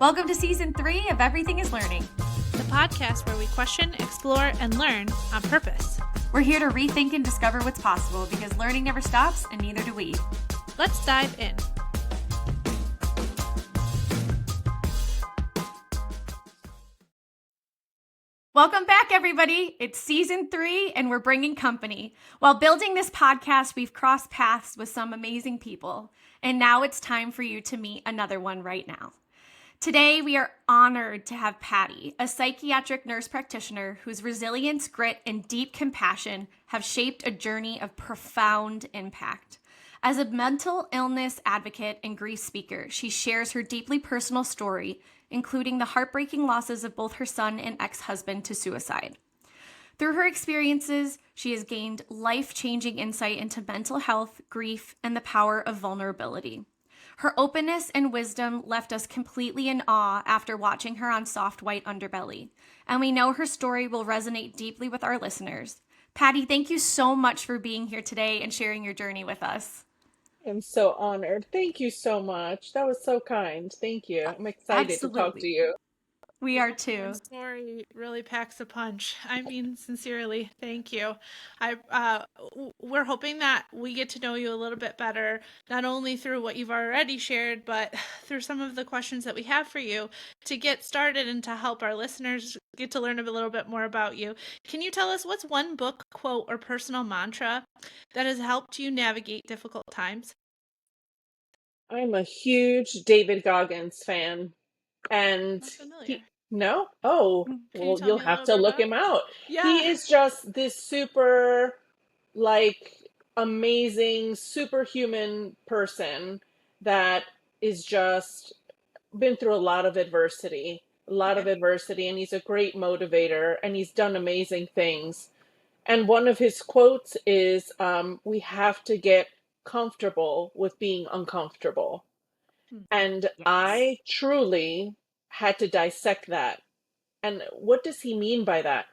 Welcome to Season 3 of Everything is Learning. The podcast where we question, explore, and learn on purpose. We're here to rethink and discover what's possible because learning never stops, and neither do we. Let's dive in. Welcome back, everybody. It's Season 3, and we're bringing company. While building this podcast, we've crossed paths with some amazing people, and now it's time for you to meet another one right now. Today, we are honored to have Patty, a psychiatric nurse practitioner whose resilience, grit, and deep compassion have shaped a journey of profound impact. As a mental illness advocate and grief speaker, she shares her deeply personal story, including the heartbreaking losses of both her son and ex-husband to suicide. Through her experiences, she has gained life-changing insight into mental health, grief, and the power of vulnerability. Her openness and wisdom left us completely in awe after watching her on Soft White Underbelly, and we know her story will resonate deeply with our listeners. Patty, thank you so much for being here today and sharing your journey with us. I'm so honored. Thank you so much. That was so kind. Thank you. I'm excited to talk to you. We are too. Your story really packs a punch. I mean, sincerely, thank you. We're hoping that we get to know you a little bit better, not only through what you've already shared, but through some of the questions that we have for you to get started and to help our listeners get to learn a little bit more about you. Can you tell us what's one book, quote, or personal mantra that has helped you navigate difficult times? I'm a huge David Goggins fan. And Not familiar. no? Oh, well, you'll have to look him out. Yeah. He is just this super, amazing, superhuman person that is just been through a lot of adversity, and he's a great motivator, and he's done amazing things. And one of his quotes is, we have to get comfortable with being uncomfortable. And Yes. I truly had to dissect that. And what does he mean by that?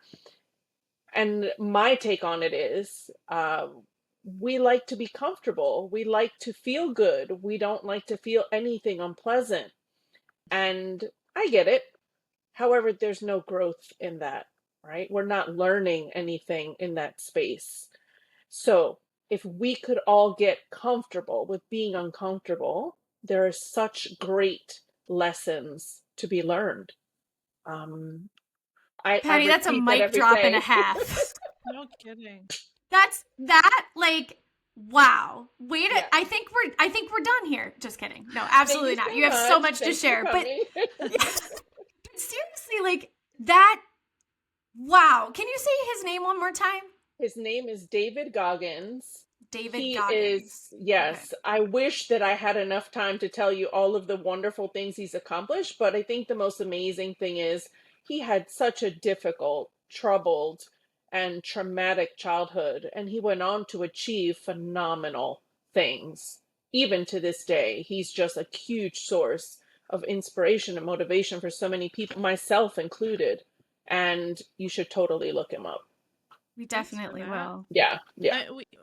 And my take on it is, we like to be comfortable. We like to feel good. We don't like to feel anything unpleasant. And I get it. However, there's no growth in that, right? We're not learning anything in that space. So if we could all get comfortable with being uncomfortable, there are such great lessons to be learned. Patty, that's a mic drop and a half. No kidding. Wow. Yeah. I think we're done here. Just kidding. No, absolutely not. You have so much to share. But seriously, that. Wow. Can you say his name one more time? His name is David Goggins. He Goggins. Yes. Okay. I wish that I had enough time to tell you all of the wonderful things he's accomplished, but I think the most amazing thing is he had such a difficult, troubled, and traumatic childhood, and he went on to achieve phenomenal things. Even to this day, he's just a huge source of inspiration and motivation for so many people, myself included, and you should totally look him up. We definitely will. Yeah.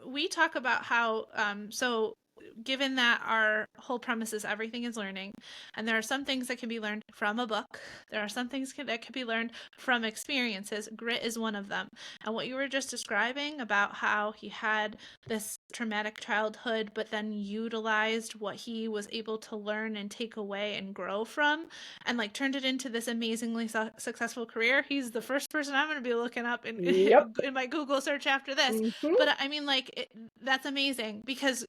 We talk about how, so given that our whole premise is everything is learning, and there are some things that can be learned from a book, there are some things that can be learned from experiences. Grit is one of them. And what you were just describing about how he had this traumatic childhood, but then utilized what he was able to learn and take away and grow from, and turned it into this amazingly successful career. He's the first person I'm going to be looking up in my Google search after this. Mm-hmm. But I mean, that's amazing, because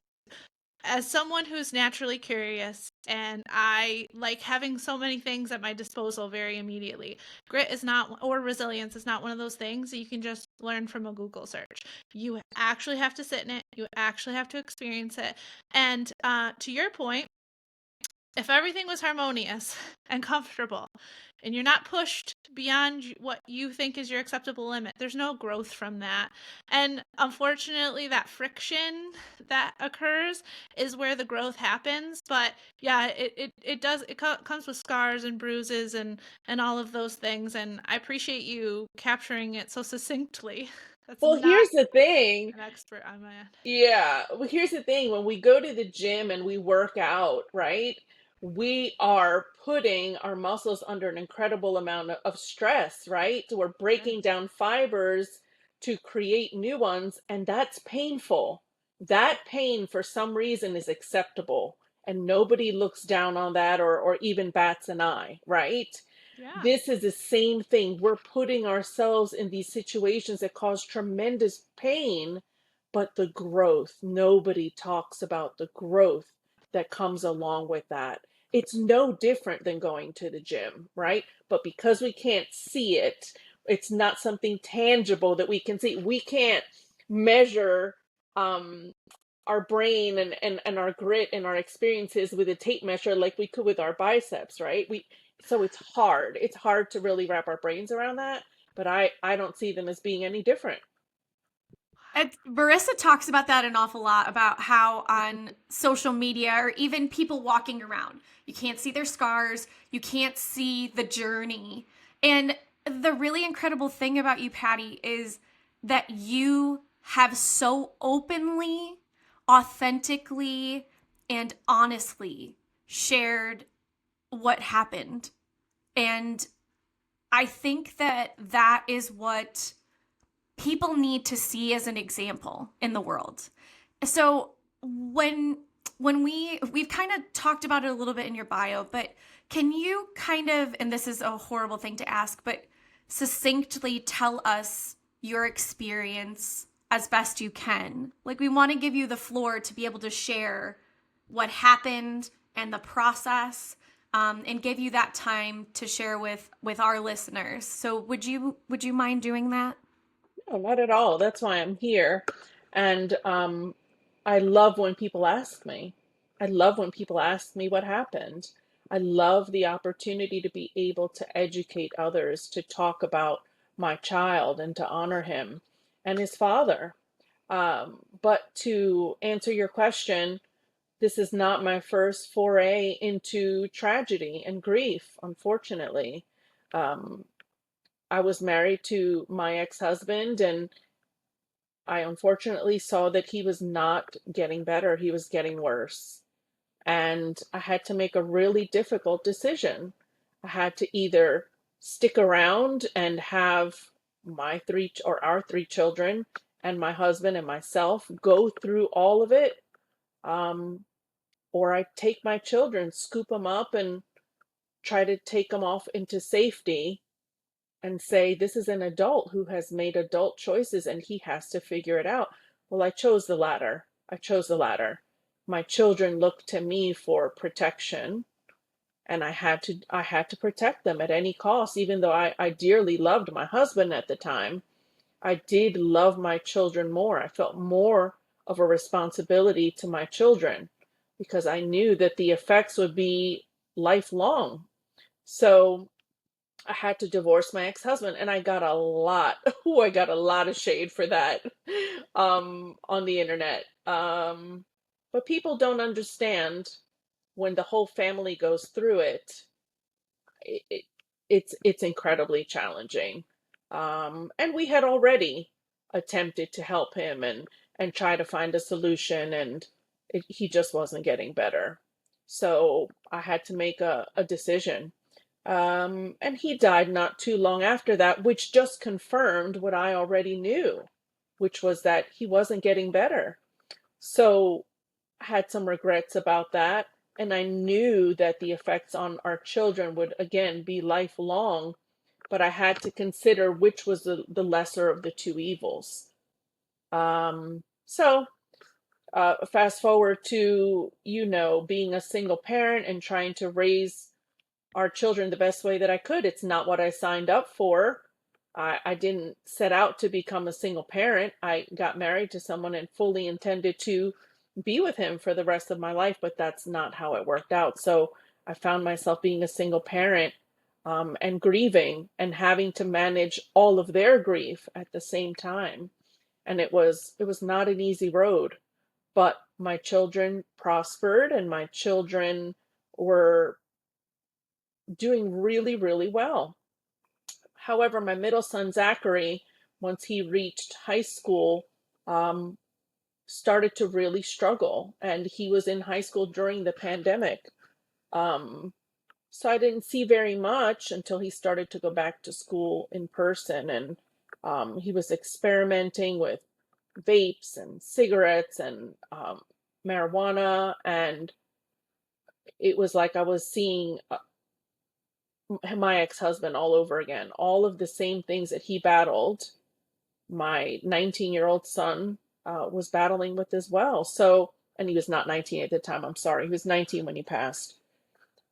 as someone who's naturally curious, and I like having so many things at my disposal very immediately, grit is not, or resilience is not one of those things that you can just learn from a Google search. You actually have to sit in it. You actually have to experience it. And to your point, if everything was harmonious and comfortable, and you're not pushed beyond what you think is your acceptable limit, there's no growth from that. And unfortunately, that friction that occurs is where the growth happens. But yeah, it comes with scars and bruises and all of those things. And I appreciate you capturing it so succinctly. Well, here's the thing. An expert on my end. Yeah. Well, here's the thing. When we go to the gym and we work out, right? we are putting our muscles under an incredible amount of stress, right? We're breaking down fibers to create new ones, and that's painful. That pain, for some reason, is acceptable, and nobody looks down on that or even bats an eye, right? Yeah. This is the same thing. We're putting ourselves in these situations that cause tremendous pain, but the growth, nobody talks about the growth that comes along with that. It's no different than going to the gym, right? But because we can't see it, it's not something tangible that we can see. We can't measure um, our brain and our grit and our experiences with a tape measure like we could with our biceps, right? So it's hard to really wrap our brains around that, but I don't see them as being any different. Marissa talks about that an awful lot, about how on social media or even people walking around, you can't see their scars, you can't see the journey. And the really incredible thing about you, Patty, is that you have so openly, authentically, and honestly shared what happened. And I think that that is what people need to see as an example in the world. So when we've kind of talked about it a little bit in your bio, but can you kind of, and this is a horrible thing to ask, but succinctly tell us your experience as best you can? Like, we want to give you the floor to be able to share what happened and the process, and give you that time to share with our listeners. So would you mind doing that? No, not at all. That's why I'm here. And I love when people ask me. I love when people ask me what happened. I love the opportunity to be able to educate others, to talk about my child and to honor him and his father. But to answer your question, this is not my first foray into tragedy and grief, unfortunately. Um, I was married to my ex-husband, and I unfortunately saw that he was not getting better. He was getting worse. And I had to make a really difficult decision. I had to either stick around and have our three children and my husband and myself go through all of it, um, or I take my children, scoop them up, and try to take them off into safety and say, this is an adult who has made adult choices and he has to figure it out. Well, I chose the latter. I chose the latter. My children looked to me for protection, and I had to protect them at any cost, even though I dearly loved my husband at the time. I did love my children more. I felt more of a responsibility to my children because I knew that the effects would be lifelong. So I had to divorce my ex-husband, and I got a lot. Oh, I got a lot of shade for that on the internet. But people don't understand when the whole family goes through it. It, it it's incredibly challenging. And we had already attempted to help him and try to find a solution, and he just wasn't getting better. So I had to make a decision. And he died not too long after that, which just confirmed what I already knew, which was that he wasn't getting better. So I had some regrets about that. And I knew that the effects on our children would again be lifelong, but I had to consider which was the lesser of the two evils. So fast forward to, being a single parent and trying to raise our children the best way that I could. It's not what I signed up for. I didn't set out to become a single parent. I got married to someone and fully intended to be with him for the rest of my life, but that's not how it worked out. So I found myself being a single parent, and grieving and having to manage all of their grief at the same time. And it was not an easy road, but my children prospered and my children were doing really, really well. However, my middle son, Zachary, once he reached high school, um, started to really struggle. And he was in high school during the pandemic. Um, so I didn't see very much until he started to go back to school in person. And he was experimenting with vapes and cigarettes and marijuana. And it was like I was seeing my ex-husband all over again. All of the same things that he battled, my 19-year-old son was battling with as well. So, and he was not 19 at the time, I'm sorry. He was 19 when he passed.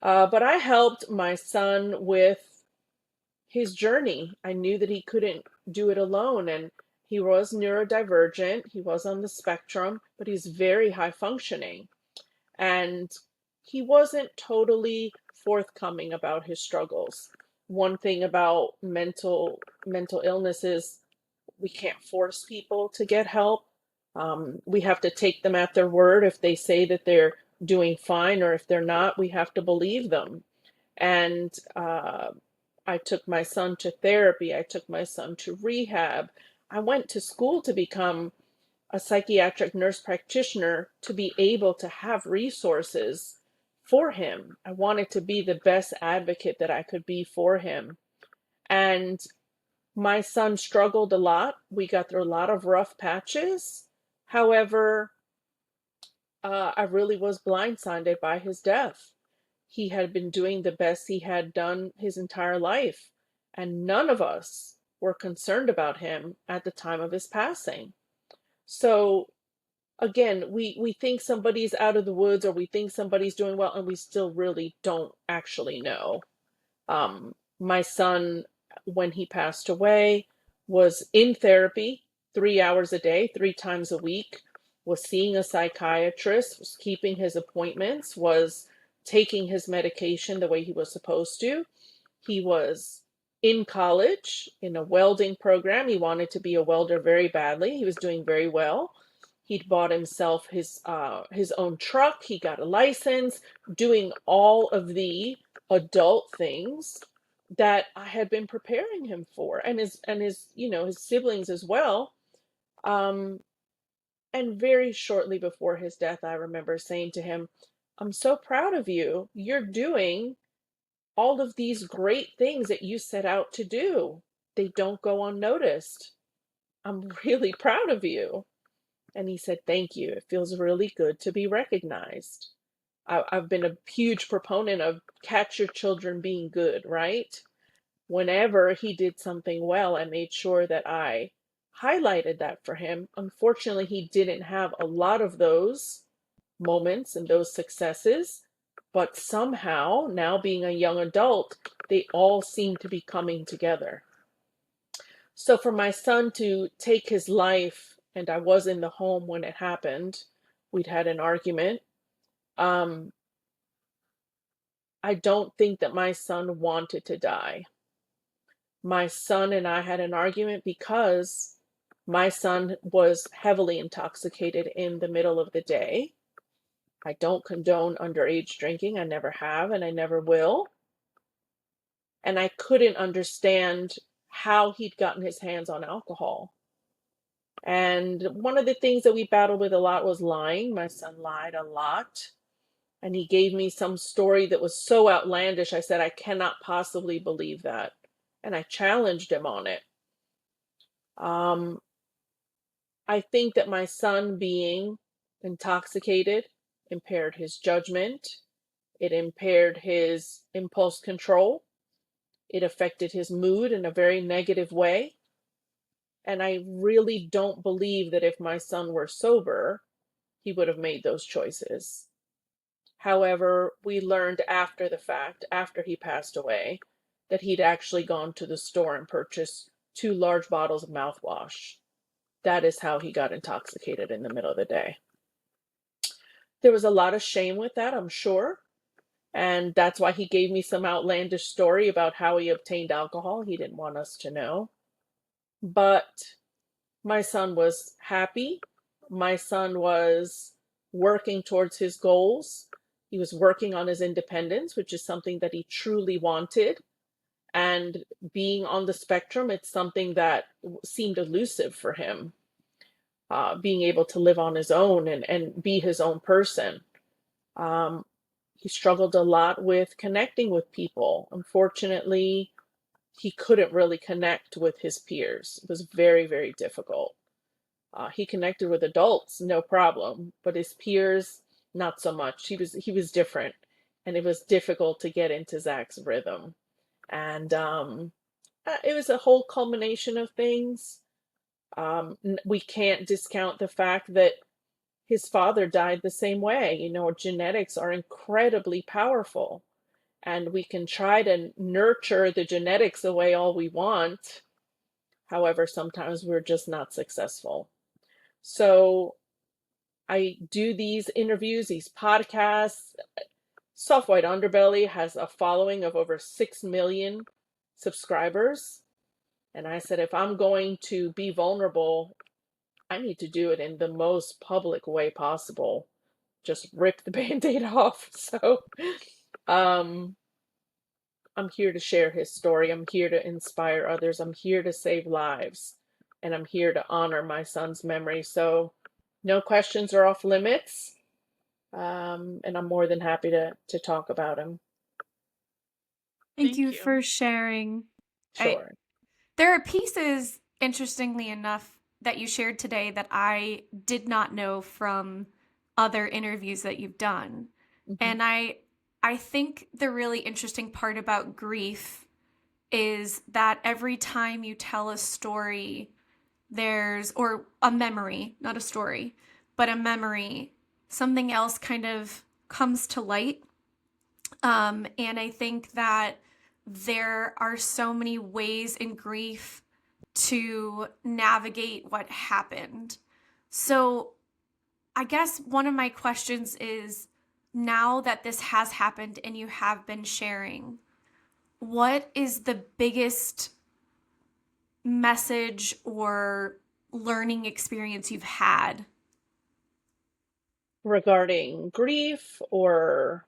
But I helped my son with his journey. I knew that he couldn't do it alone. And he was neurodivergent. He was on the spectrum, but he's very high functioning. And he wasn't totally forthcoming about his struggles. One thing about mental illness is we can't force people to get help. We have to take them at their word. If they say that they're doing fine, or if they're not, we have to believe them. And I took my son to therapy. I took my son to rehab. I went to school to become a psychiatric nurse practitioner to be able to have resources for him. I wanted to be the best advocate that I could be for him. And my son struggled a lot. We got through a lot of rough patches. However, I really was blindsided by his death. He had been doing the best he had done his entire life, and none of us were concerned about him at the time of his passing. So again, we think somebody's out of the woods, or we think somebody's doing well, and we still really don't actually know. My son, when he passed away, was in therapy 3 hours a day, 3 times a week, was seeing a psychiatrist, was keeping his appointments, was taking his medication the way he was supposed to. He was in college in a welding program. He wanted to be a welder very badly. He was doing very well. He'd bought himself his own truck. He got a license, doing all of the adult things that I had been preparing him for, and his his siblings as well. Um, and very shortly before his death, I remember saying to him, "I'm so proud of you. You're doing all of these great things that you set out to do. They don't go unnoticed. I'm really proud of you." And he said, "Thank you. It feels really good to be recognized." I've been a huge proponent of catch your children being good, right? Whenever he did something well, I made sure that I highlighted that for him. Unfortunately, he didn't have a lot of those moments and those successes, but somehow, now being a young adult, they all seem to be coming together. So for my son to take his life, and I was in the home when it happened, we'd had an argument. Um, I don't think that my son wanted to die. My son and I had an argument because my son was heavily intoxicated in the middle of the day. I don't condone underage drinking. I never have, and I never will. And I couldn't understand how he'd gotten his hands on alcohol. And one of the things that we battled with a lot was lying. My son lied a lot. And he gave me some story that was so outlandish. I said, "I cannot possibly believe that." And I challenged him on it. Um, I think that my son being intoxicated impaired his judgment. It impaired his impulse control. It affected his mood in a very negative way. And I really don't believe that if my son were sober, he would have made those choices. However, we learned after the fact, after he passed away, that he'd actually gone to the store and purchased 2 large bottles of mouthwash. That is how he got intoxicated in the middle of the day. There was a lot of shame with that, I'm sure. And that's why he gave me some outlandish story about how he obtained alcohol. He didn't want us to know. But my son was happy. My son was working towards his goals. He was working on his independence, which is something that he truly wanted. And being on the spectrum, it's something that seemed elusive for him. Being able to live on his own and be his own person. Um, He struggled a lot with connecting with people. Unfortunately, he couldn't really connect with his peers. It was very, very difficult. He connected with adults, no problem, but his peers, not so much. He was different, and it was difficult to get into Zach's rhythm. And it was a whole culmination of things. We can't discount the fact that his father died the same way. Genetics are incredibly powerful, and we can try to nurture the genetics away all we want. However, sometimes we're just not successful. So I do these interviews, these podcasts. Soft White Underbelly has a following of over 6 million subscribers. And I said, if I'm going to be vulnerable, I need to do it in the most public way possible. Just rip the band-aid off. So I'm here to share his story. I'm here to inspire others. I'm here to save lives. And I'm here to honor my son's memory. So no questions are off limits. And I'm more than happy to talk about him. Thank Thank you you. for sharing. Sure. There are pieces, interestingly enough, that you shared today that I did not know from other interviews that you've done. Mhm. And I think the really interesting part about grief is that every time you tell a story, or a memory, not a story, but a memory, something else kind of comes to light. And I think that there are so many ways in grief to navigate what happened. So I guess one of my questions is, now that this has happened and you have been sharing, what is the biggest message or learning experience you've had? Regarding grief or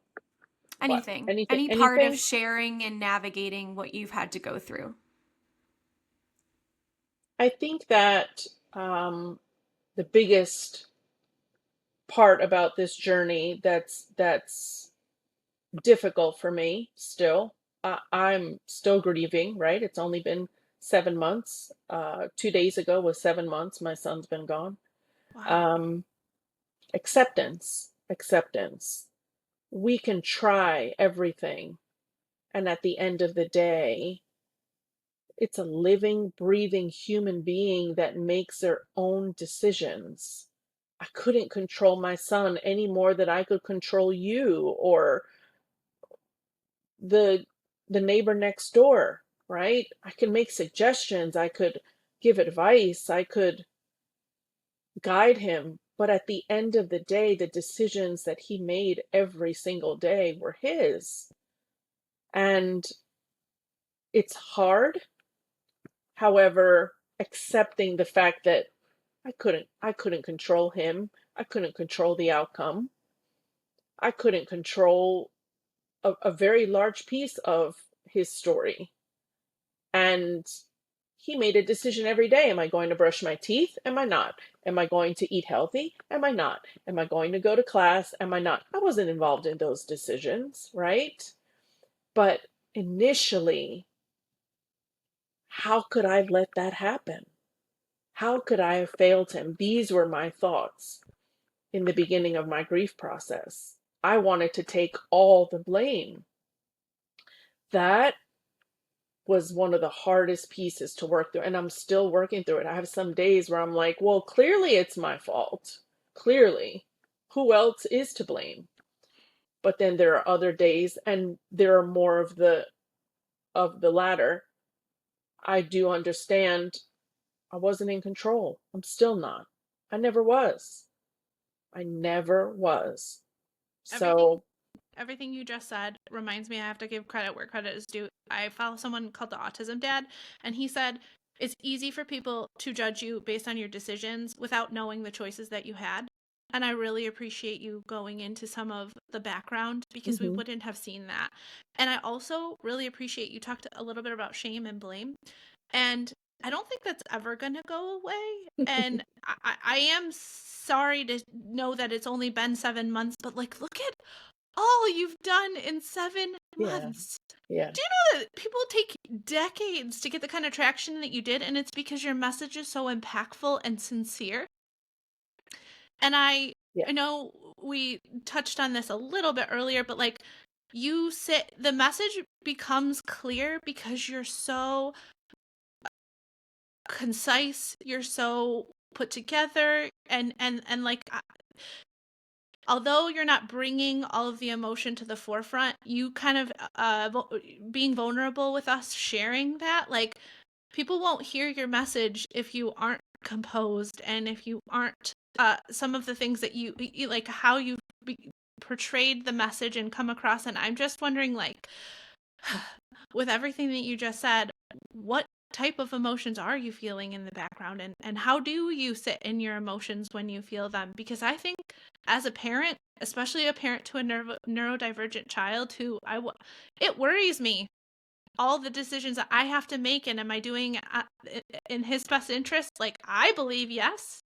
what? Anything, Anything, any part of anything? sharing and navigating what you've had to go through. I think that the biggest part about this journey that's difficult for me still. I'm still grieving, right? It's only been 7 months. 2 days ago was 7 months. My son's been gone. Wow. Um, acceptance. We can try everything, and at the end of the day, it's a living, breathing human being that makes their own decisions. I couldn't control my son any more than I could control you or the the neighbor next door, right? I can make suggestions, I could give advice, I could guide him, but at the end of the day, the decisions that he made every single day were his. And it's hard. However, accepting the fact that I couldn't control him. I couldn't control the outcome. I couldn't control a very large piece of his story. And he made a decision every day. Am I going to brush my teeth? Am I not? Am I going to eat healthy? Am I not? Am I going to go to class? Am I not? I wasn't involved in those decisions, right? But initially, how could I let that happen? How could I have failed him? These were my thoughts in the beginning of my grief process. I wanted to take all the blame. That was one of the hardest pieces to work through, and I'm still working through it. I have some days where I'm like, well, clearly it's my fault. Clearly. Who else is to blame? But then there are other days, and there are more of the latter. I do understand I wasn't in control. I'm still not. I never was. I never was. Everything So, everything you just said reminds me I have to give credit where credit is due. I follow someone called the Autism Dad, and he said it's easy for people to judge you based on your decisions without knowing the choices that you had. And I really appreciate you going into some of the background because we mhm. wouldn't have seen that. And I also really appreciate you talked a little bit about shame and blame. And I don't think that's ever going to go away. And I am sorry to know that it's only been 7 months, but like, look at all you've done in 7 Yeah. months. Yeah. Do you know that people take decades to get the kind of traction that you did, and it's because your message is so impactful and sincere? And I Yeah. know we touched on this a little bit earlier, but like the message becomes clear because you're so concise, you're so put together, and like although you're not bringing all of the emotion to the forefront, you kind of being vulnerable with us sharing that, like people won't hear your message if you aren't composed and if you aren't some of the things that you like how you portrayed the message and come across. And I'm just wondering, like, with everything that you just said, what type of emotions are you feeling in the background, and how do you sit in your emotions when you feel them? Because I think as a parent, especially a parent to a neurodivergent child it worries me all the decisions that I have to make, and am I doing in his best interest? Like, I believe yes.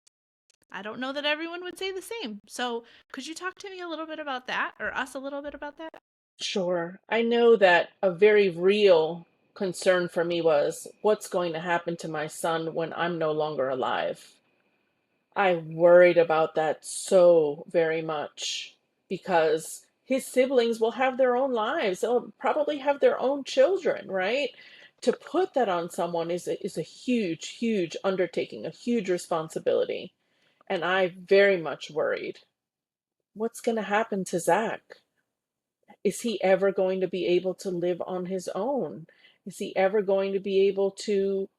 I don't know that everyone would say the same. So could you talk to me a little bit about that, or us a little bit about that? Sure. I know that a very real concern for me was what's going to happen to my son when I'm no longer alive. I worried about that so very much because his siblings will have their own lives. They'll probably have their own children, right? To put that on someone is a huge, huge undertaking, a huge responsibility. And I very much worried. What's going to happen to Zach? Is he ever going to be able to live on his own? Is he ever going to be able to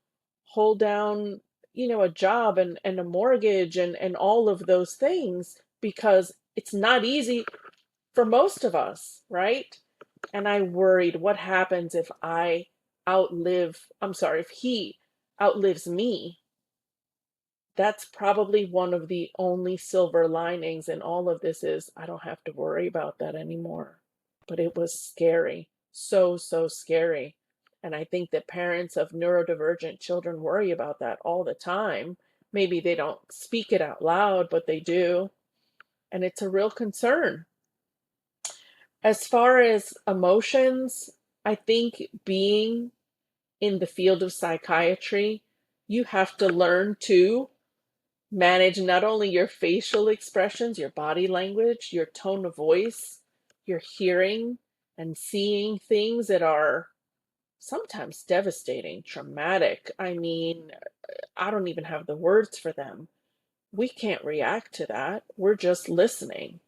hold down, a job and a mortgage and all of those things? Because it's not easy for most of us, right? And I worried, what happens if if he outlives me? That's probably one of the only silver linings in all of this is I don't have to worry about that anymore. But it was scary. So, so scary. And I think that parents of neurodivergent children worry about that all the time. Maybe they don't speak it out loud, but they do. And it's a real concern. As far as emotions, I think being in the field of psychiatry, you have to learn to manage not only your facial expressions, your body language, your tone of voice, your hearing, and seeing things that are sometimes devastating, traumatic. I mean, I don't even have the words for them. We can't react to that. We're just listening.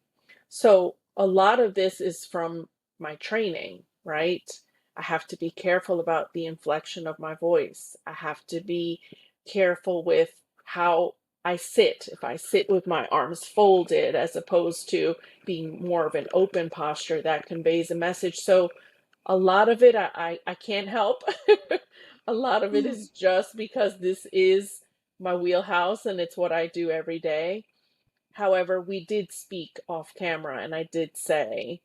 So a lot of this is from my training, right? I have to be careful about the inflection of my voice. I have to be careful with how I sit. If I sit with my arms folded as opposed to being more of an open posture, that conveys a message. So a lot of it I can't help. A lot of it Mhm. is just because this is my wheelhouse and it's what I do every day. However, we did speak off camera, and I did say,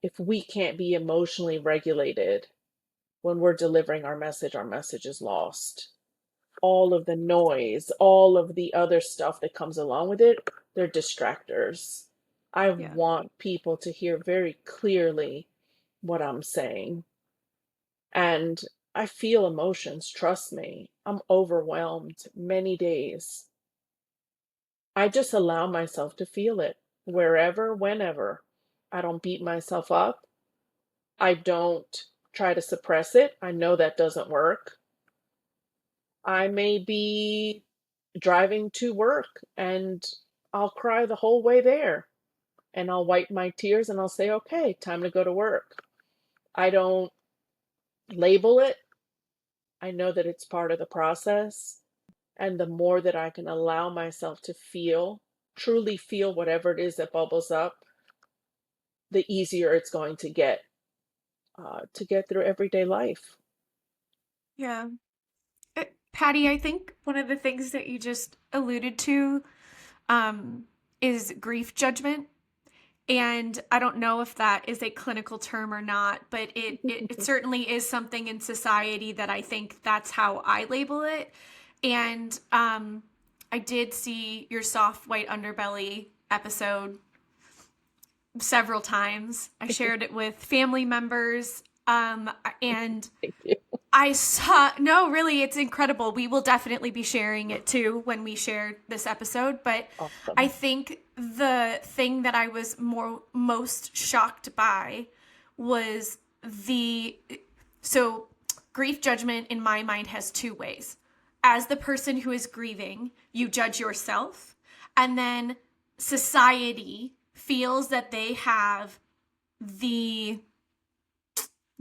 if we can't be emotionally regulated when we're delivering our message is lost. All of the noise, all of the other stuff that comes along with it, they're distractors. I Yeah. want people to hear very clearly what I'm saying. And I feel emotions, trust me. I'm overwhelmed many days. I just allow myself to feel it wherever, whenever. I don't beat myself up. I don't try to suppress it. I know that doesn't work. I may be driving to work and I'll cry the whole way there and I'll wipe my tears and I'll say, okay, time to go to work. I don't label it. I know that it's part of the process. And the more that I can allow myself to feel, truly feel whatever it is that bubbles up, the easier it's going to get through everyday life. Yeah. Patty, I think one of the things that you just alluded to um, is grief judgment. And I don't know if that is a clinical term or not, but it certainly is something in society that I think that's how I label it. And I did see your Soft White Underbelly episode several times. I shared it with family members. And Thank you. no, really, it's incredible. We will definitely be sharing it too when we share this episode. But I Awesome. think the thing that I was most shocked by was so grief judgment in my mind has two ways. As the person who is grieving, you judge yourself, and then society feels that they have the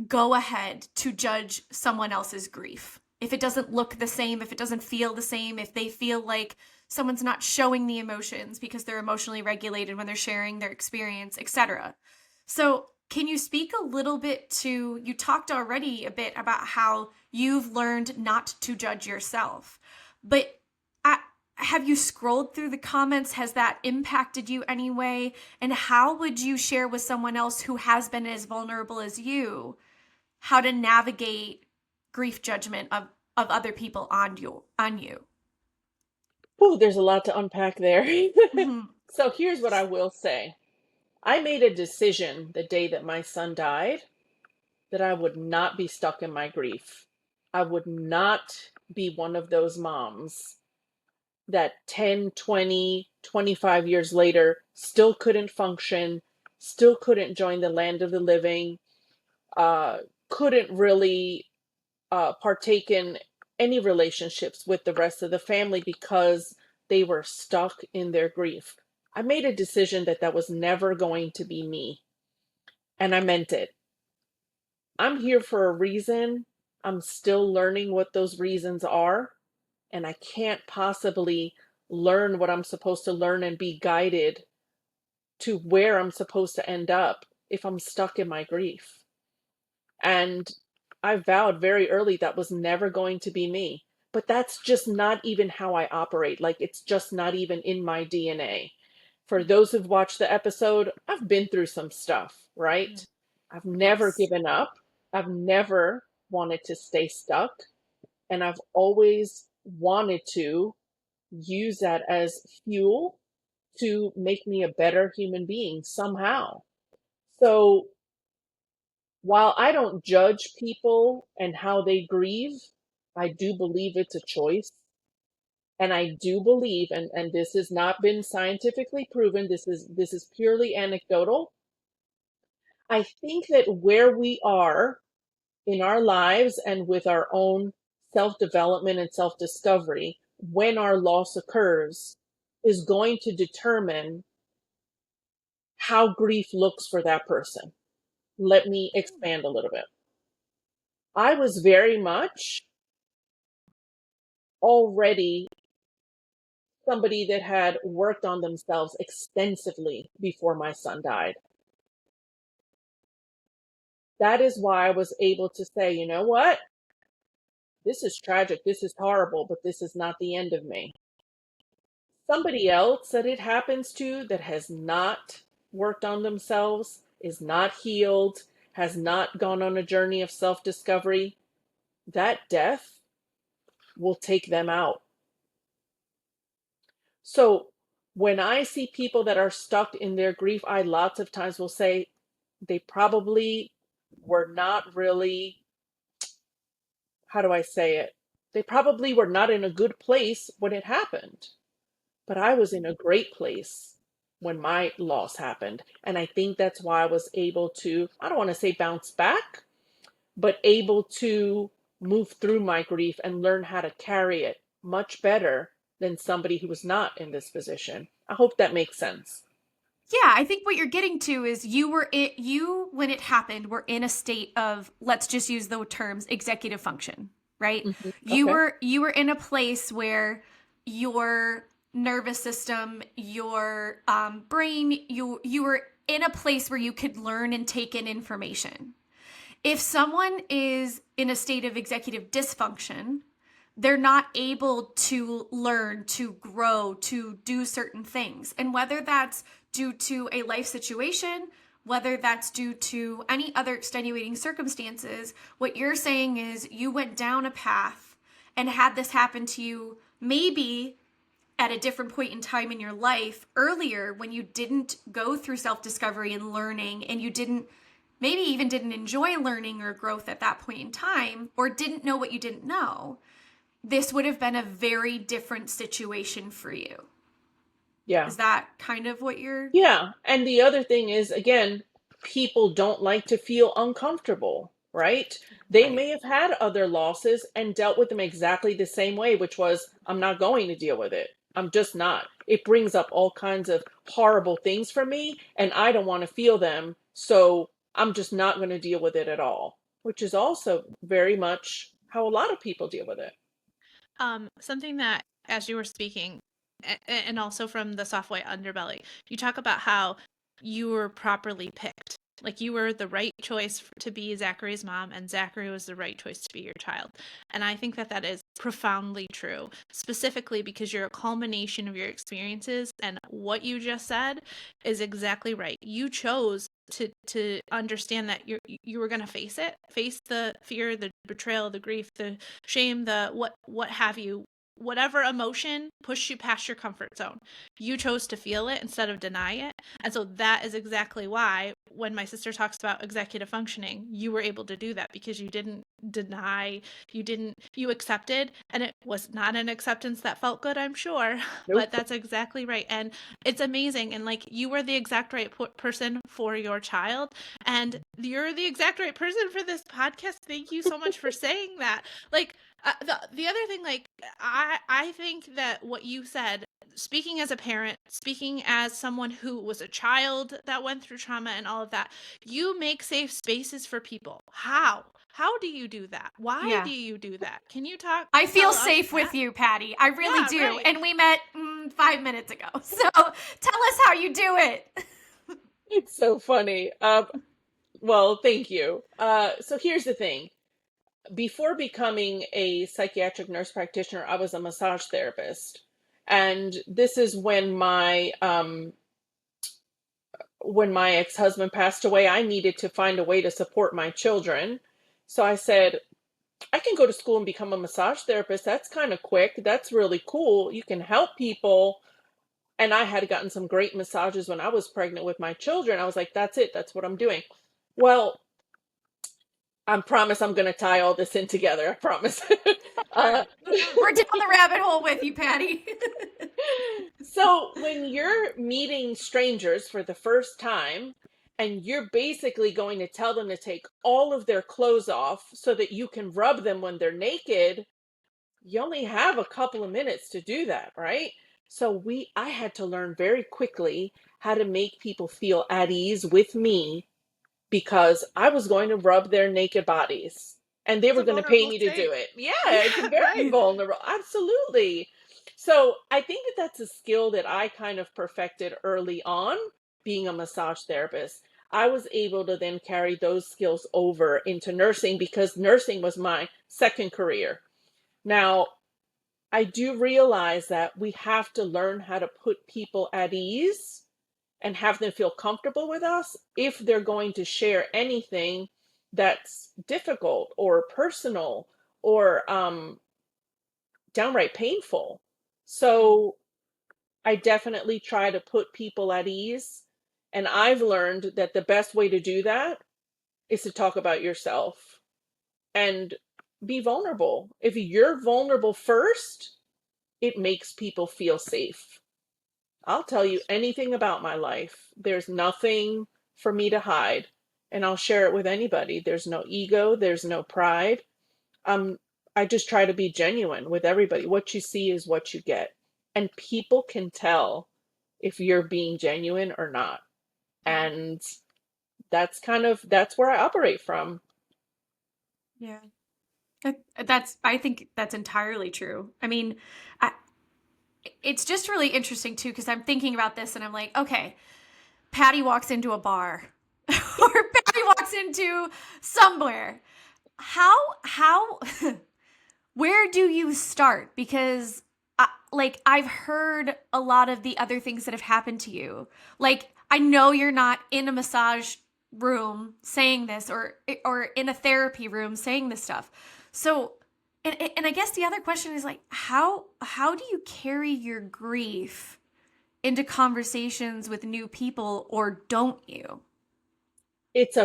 go ahead to judge someone else's grief. If it doesn't look the same, if it doesn't feel the same, if they feel like someone's not showing the emotions because they're emotionally regulated when they're sharing their experience, etc. So, can you speak a little bit to, you talked already a bit about how you've learned not to judge yourself, but have you scrolled through the comments? Has that impacted you anyway? And how would you share with someone else who has been as vulnerable as you how to navigate grief judgment of other people on you? Oh, there's a lot to unpack there. Mm-hmm. So here's what I will say. I made a decision the day that my son died that I would not be stuck in my grief. I would not be one of those moms that 10, 20, 25 years later still couldn't function, still couldn't join the land of the living, couldn't really partake in any relationships with the rest of the family because they were stuck in their grief. I made a decision that that was never going to be me, and I meant it. I'm here for a reason. I'm still learning what those reasons are, and I can't possibly learn what I'm supposed to learn and be guided to where I'm supposed to end up if I'm stuck in my grief. And I vowed very early that was never going to be me. But that's just not even how I operate. Like, it's just not even in my DNA. For those who've watched the episode, I've been through some stuff, right? I've never Yes. given up. I've never wanted to stay stuck. And I've always wanted to use that as fuel to make me a better human being somehow. So while I don't judge people and how they grieve, I do believe it's a choice. And I do believe, and this has not been scientifically proven, this is purely anecdotal. I think that where we are in our lives and with our own self-development and self-discovery, when our loss occurs, is going to determine how grief looks for that person. Let me expand a little bit. I was very much already somebody that had worked on themselves extensively before my son died. That is why I was able to say, you know what? This is tragic. This is horrible, but this is not the end of me. Somebody else that it happens to that has not worked on themselves, is not healed, has not gone on a journey of self discovery, that death will take them out. So when I see people that are stuck in their grief, I lots of times will say they probably were not really, how do I say it? They probably were not in a good place when it happened, but I was in a great place when my loss happened. And I think that's why I was able to, I don't want to say bounce back, but able to move through my grief and learn how to carry it much better than somebody who was not in this position. I hope that makes sense. Yeah, I think what you're getting to is you when it happened were in a state of, let's just use the terms executive function, right? You Okay. were you were in a place where your nervous system, your brain, you were in a place where you could learn and take in information. If someone is in a state of executive dysfunction, they're not able to learn, to grow, to do certain things. And whether that's due to a life situation, whether that's due to any other extenuating circumstances, what you're saying is you went down a path and had this happen to you maybe at a different point in time in your life earlier when you didn't go through self-discovery and learning, and you maybe even didn't enjoy learning or growth at that point in time, or didn't know what you didn't know, this would have been a very different situation for you. Yeah. Is that kind of what you're... Yeah. And the other thing is, again, people don't like to feel uncomfortable, right? They Right. may have had other losses and dealt with them exactly the same way, which was, I'm not going to deal with it. I'm just not. It brings up all kinds of horrible things for me, and I don't want to feel them. So I'm just not going to deal with it at all, which is also very much how a lot of people deal with it. Something that, as you were speaking, and also from the Soft White Underbelly, you talk about how you were properly picked. Like you were the right choice to be Zachary's mom, and Zachary was the right choice to be your child. And I think that that is profoundly true, specifically because you're a culmination of your experiences, and what you just said is exactly right. You chose to understand that you were going to face the fear, the betrayal, the grief, the shame, the what have you, whatever emotion pushed you past your comfort zone. You chose to feel it instead of deny it. And so that is exactly why when my sister talks about executive functioning, you were able to do that because you didn't deny, you accepted, and it was not an acceptance that felt good, I'm sure. Nope. But that's exactly right. And it's amazing. And like you were the exact right person for your child, and you're the exact right person for this podcast. Thank you so much for saying that. Like the other thing, like I think that what you said, speaking as a parent, speaking as someone who was a child that went through trauma and all of that, you make safe spaces for people. How do you do that? Why do you do that? Can you I feel tell us safe with that? you, Patty. I really Yeah, do. right. And we met 5 minutes ago. So tell us how you do it. It's so funny. Well, thank you. So here's the thing. Before becoming a psychiatric nurse practitioner, I was a massage therapist. And this is when my ex-husband passed away, I needed to find a way to support my children. So I said, I can go to school and become a massage therapist. That's kind of quick. That's really cool. You can help people. And I had gotten some great massages when I was pregnant with my children. I was like, that's it. That's what I'm doing. Well, I promise I'm going to tie all this in together. I promise. We're down the rabbit hole with you, Patty. So when you're meeting strangers for the first time, and you're basically going to tell them to take all of their clothes off so that you can rub them when they're naked, you only have a couple of minutes to do that, right? So I had to learn very quickly how to make people feel at ease with me, because I was going to rub their naked bodies and they It's were a going to pay vulnerable me to state. do it. Yeah, it's Yeah, very right. vulnerable. Absolutely. So I think that that's a skill that I kind of perfected early on being a massage therapist. I was able to then carry those skills over into nursing because nursing was my second career. Now, I do realize that we have to learn how to put people at ease and have them feel comfortable with us if they're going to share anything that's difficult or personal or downright painful. So I definitely try to put people at ease. And I've learned that the best way to do that is to talk about yourself and be vulnerable. If you're vulnerable first, it makes people feel safe. I'll tell you anything about my life. There's nothing for me to hide, and I'll share it with anybody. There's no ego, there's no pride. Um, I just try to be genuine with everybody. What you see is what you get. And people can tell if you're being genuine or not. And that's where I operate from. Yeah. I think that's entirely true. I mean, I, it's just really interesting too, because I'm thinking about this and I'm like, okay, Patty walks into a bar or Patty walks into somewhere. How, where do you start? Because like I've heard a lot of the other things that have happened to you. Like I know you're not in a massage room saying this or in a therapy room saying this stuff. So And I guess the other question is like, how do you carry your grief into conversations with new people, or don't you? It's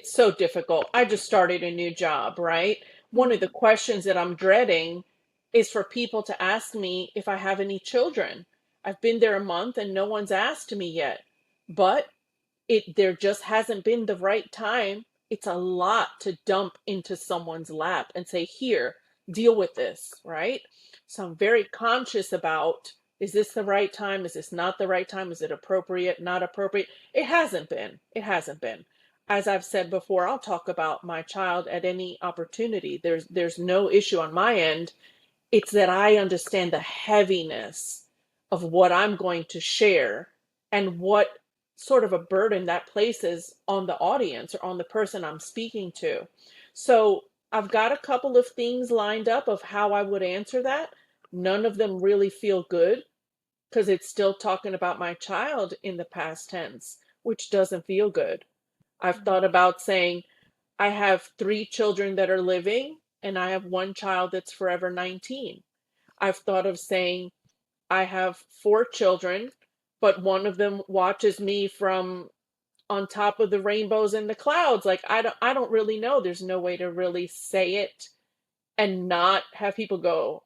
so difficult. I just started a new job, right? One of the questions that I'm dreading is for people to ask me if I have any children. I've been there a month and no one's asked me yet. But there just hasn't been the right time. It's a lot to dump into someone's lap and say, here, deal with this, right? So I'm very conscious about, is this the right time? Is this not the right time? Is it appropriate, not appropriate? It hasn't been. It hasn't been. As I've said before, I'll talk about my child at any opportunity. There's no issue on my end. It's that I understand the heaviness of what I'm going to share and what sort of a burden that places on the audience or on the person I'm speaking to. So I've got a couple of things lined up of how I would answer that. None of them really feel good because it's still talking about my child in the past tense, which doesn't feel good. I've thought about saying, I have 3 children that are living, and I have one child that's forever 19. I've thought of saying, I have 4 children, but one of them watches me from on top of the rainbows and the clouds. Like I don't really know. There's no way to really say it and not have people go,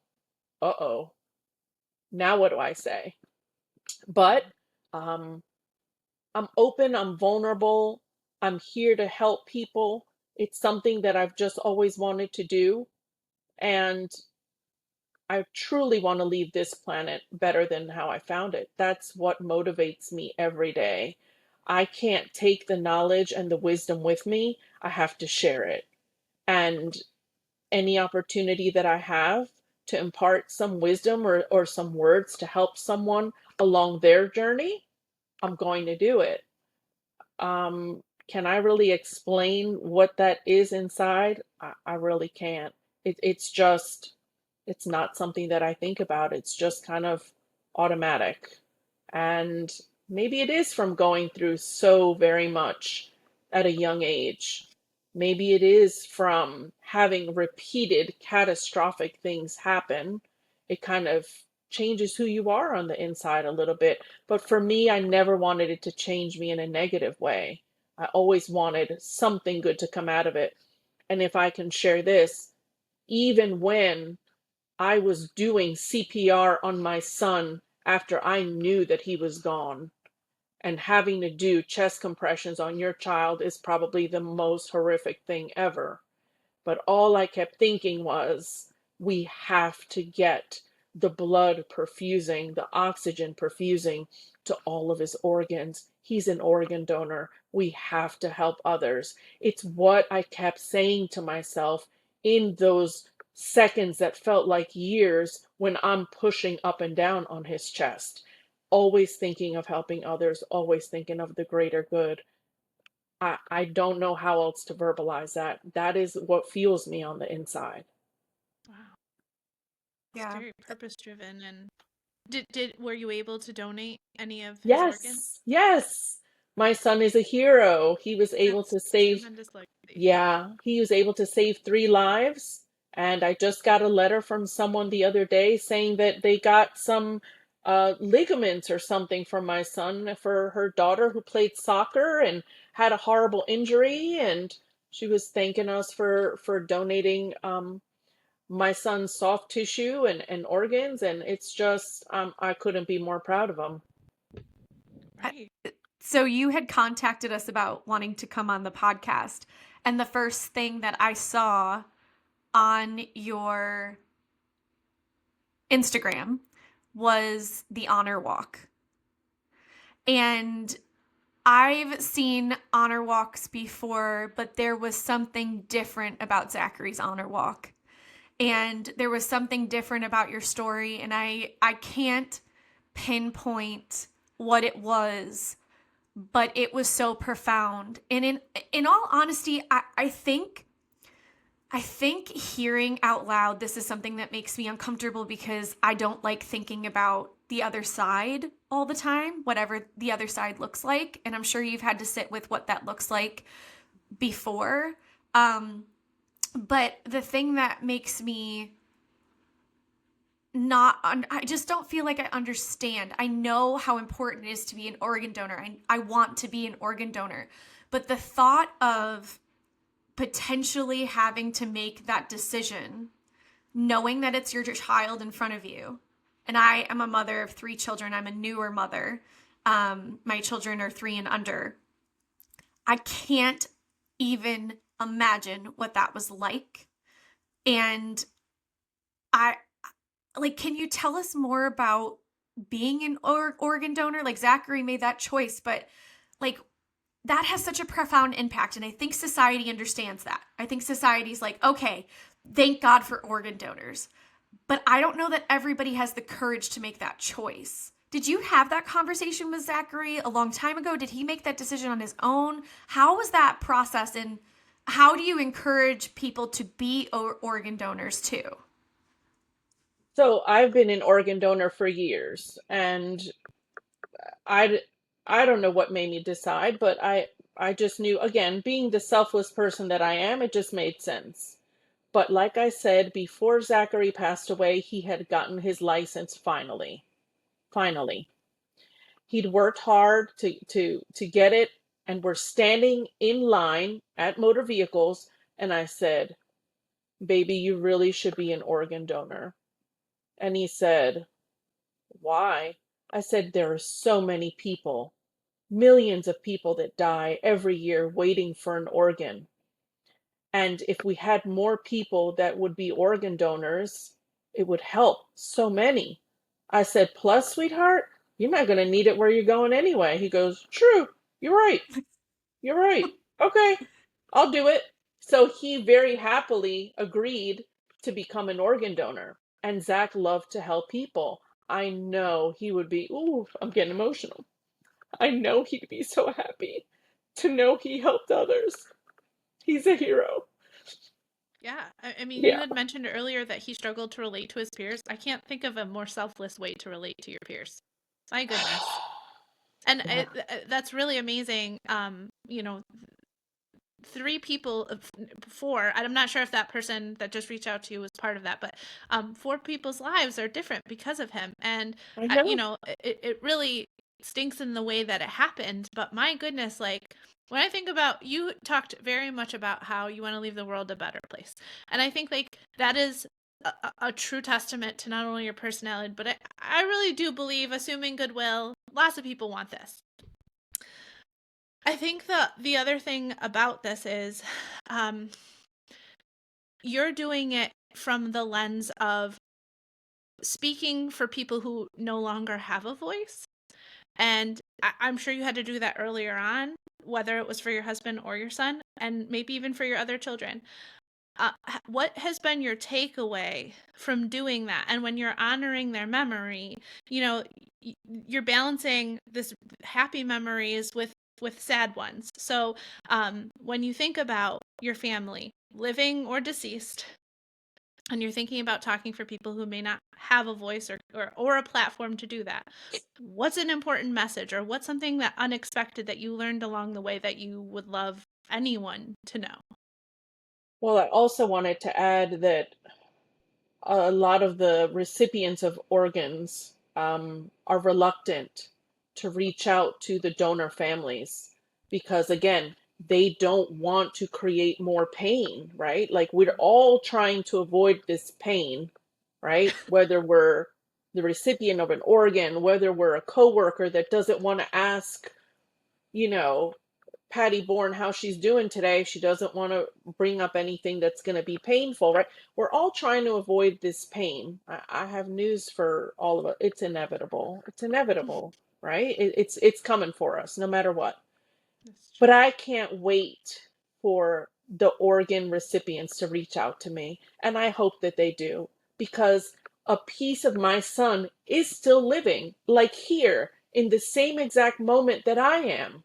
"Uh-oh. Now what do I say?" But um I'm open, I'm vulnerable. I'm here to help people. It's something that I've just always wanted to do, and I truly want to leave this planet better than how I found it. That's what motivates me every day. I can't take the knowledge and the wisdom with me. I have to share it. And any opportunity that I have to impart some wisdom or some words to help someone along their journey, I'm going to do it. Can I really explain what that is inside? I really can't. It's just, it's not something that I think about. It's just kind of automatic. And maybe it is from going through so very much at a young age. Maybe it is from having repeated catastrophic things happen. It kind of changes who you are on the inside a little bit. But for me, I never wanted it to change me in a negative way. I always wanted something good to come out of it. And if I can share this, even when I was doing CPR on my son after I knew that he was gone, and having to do chest compressions on your child is probably the most horrific thing ever. But all I kept thinking was, we have to get the blood perfusing, the oxygen perfusing to all of his organs. He's an organ donor. We have to help others. It's what I kept saying to myself in those seconds that felt like years when I'm pushing up and down on his chest. Always thinking of helping others, always thinking of the greater good. I don't know how else to verbalize that. That is what fuels me on the inside. Wow. It's Yeah. very purpose driven. And did were you able to donate any of his organs? Yes, yes. My son is a hero. He was able That's to save, tremendous legacy. yeah, he was able to save 3 lives. And I just got a letter from someone the other day saying that they got some ligaments or something from my son for her daughter who played soccer and had a horrible injury. And she was thanking us for donating my son's soft tissue and organs. And it's just, I couldn't be more proud of him. Right. So you had contacted us about wanting to come on the podcast, and the first thing that I saw on your Instagram was the honor walk. And I've seen honor walks before, but there was something different about Zachary's honor walk. And there was something different about your story, and I can't pinpoint what it was, but it was so profound. And in all honesty, I think hearing out loud, this is something that makes me uncomfortable because I don't like thinking about the other side all the time, whatever the other side looks like. And I'm sure you've had to sit with what that looks like before. Um, But the thing that makes me I just don't feel like I understand. I know how important it is to be an organ donor. I want to be an organ donor. But the thought of potentially having to make that decision, knowing that it's your child in front of you, and I am a mother of 3 children. I'm a newer mother. My children are 3 and under. I can't even imagine what that was like. And I like, can you tell us more about being an organ donor? Like Zachary made that choice, but like that has such a profound impact. And I think society understands that. I think society's like, okay, thank God for organ donors. But I don't know that everybody has the courage to make that choice. Did you have that conversation with Zachary a long time ago? Did he make that decision on his own? How was that process? And how do you encourage people to be organ donors too? So I've been an organ donor for years, and I I don't know what made me decide, but I just knew, again, being the selfless person that I am, it just made sense. But like I said, before Zachary passed away, he had gotten his license finally. Finally. He'd worked hard to get it, and we're standing in line at motor vehicles, and I said, "Baby, you really should be an organ donor." And he said, "Why?" I said, "There are so many people, millions of people that die every year waiting for an organ. And if we had more people that would be organ donors, it would help so many." I said, "Plus, sweetheart, you're not going to need it where you're going anyway." He goes, "True. You're right. You're right. Okay, I'll do it." So he very happily agreed to become an organ donor. And Zach loved to help people. I know he would be, ooh, I'm getting emotional. I know he'd be so happy to know he helped others. He's a hero. Yeah, I mean, you Yeah. had mentioned earlier that he struggled to relate to his peers. I can't think of a more selfless way to relate to your peers. My goodness. And Yeah. that's really amazing. 3 people, 4, I'm not sure if that person that just reached out to you was part of that, but 4 people's lives are different because of him. And, I know. it really stinks in the way that it happened. But my goodness, like, when I think about, you talked very much about how you want to leave the world a better place. And I think, like, that is a true testament to not only your personality, but I really do believe, assuming goodwill, lots of people want this. I think the other thing about this is, um, you're doing it from the lens of speaking for people who no longer have a voice. And I'm sure you had to do that earlier on, whether it was for your husband or your son, and maybe even for your other children. What has been your takeaway from doing that? And when you're honoring their memory, you're balancing this happy memories with sad ones. So when you think about your family, living or deceased, and you're thinking about talking for people who may not have a voice or a platform to do that, what's an important message, or what's something that unexpected that you learned along the way that you would love anyone to know? Well, I also wanted to add that a lot of the recipients of organs are reluctant to reach out to the donor families because, again, they don't want to create more pain, right? Like, we're all trying to avoid this pain, right? Whether we're the recipient of an organ, whether we're a coworker that doesn't want to ask, you know, Patty Bourne how she's doing today. She doesn't want to bring up anything that's going to be painful, right? We're all trying to avoid this pain. I have news for all of us. It's inevitable. It's inevitable, right? It's coming for us no matter what. That's But true. I can't wait for the organ recipients to reach out to me, and I hope that they do, because a piece of my son is still living, like here in the same exact moment that I am.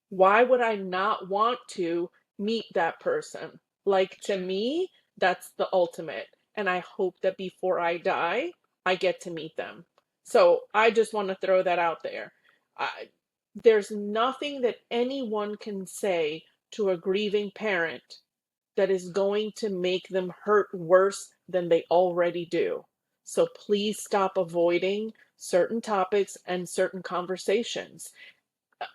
Why would I not want to meet that person? Like, to me, that's the ultimate. And I hope that before I die, I get to meet them. So I just want to throw that out there. There's nothing that anyone can say to a grieving parent that is going to make them hurt worse than they already do. So please stop avoiding certain topics and certain conversations.